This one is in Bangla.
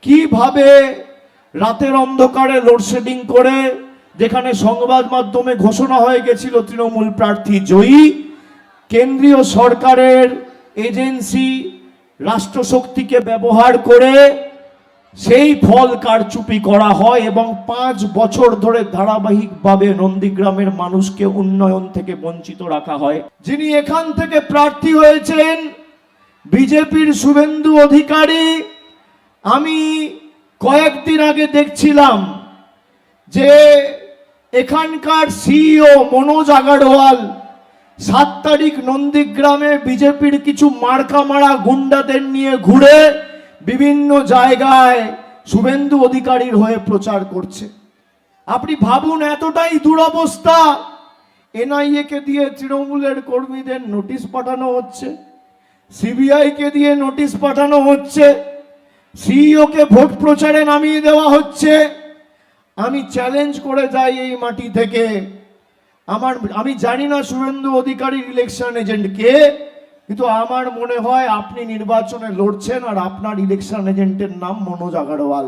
কিভাবে রাতের অন্ধকারে লোডশেডিং করে, যেখানে সংবাদ মাধ্যমে ঘোষণা হয়ে গেছিল তৃণমূল প্রার্থী জয়ী, কেন্দ্রীয় সরকারের এজেন্সি রাষ্ট্রশক্তিকে ব্যবহার করে সেই ফল কারচুপি করা হয় এবং 5 বছর ধরে ধারাবাহিকভাবে নন্দীগ্রামের মানুষকে উন্নয়ন থেকে বঞ্চিত রাখা হয়। যিনি এখান থেকে প্রার্থী হয়েছেন বিজেপির শুভেন্দু অধিকারী, আমি কয়েকদিন আগে দেখছিলাম যে এখানকার সিইও মনোজ আগরওয়াল 7 তারিখ নন্দীগ্রামে বিজেপির কিছু মার্কা মারা গুন্ডাদের নিয়ে ঘুরে বিভিন্ন জায়গায় শুভেন্দু অধিকারীর হয়ে প্রচার করছে। আপনি ভাবুন, এতটাই দুরবস্থা। এনআইএ কে দিয়ে তৃণমূলের কর্মীদের নোটিশ পাঠানো হচ্ছে, সিবিআই কে দিয়ে নোটিশ পাঠানো হচ্ছে, সিইও কে ভোট প্রচারে নামিয়ে দেওয়া হচ্ছে। আমি চ্যালেঞ্জ করে যাই এই মাটি থেকে, আমি জানি না শুভেন্দু অধিকারীর ইলেকশন এজেন্ট কে, কিন্তু আমার মনে হয় আপনি নির্বাচনে লড়ছেন আর আপনার ইলেকশন এজেন্টের নাম মনোজ আগরওয়াল।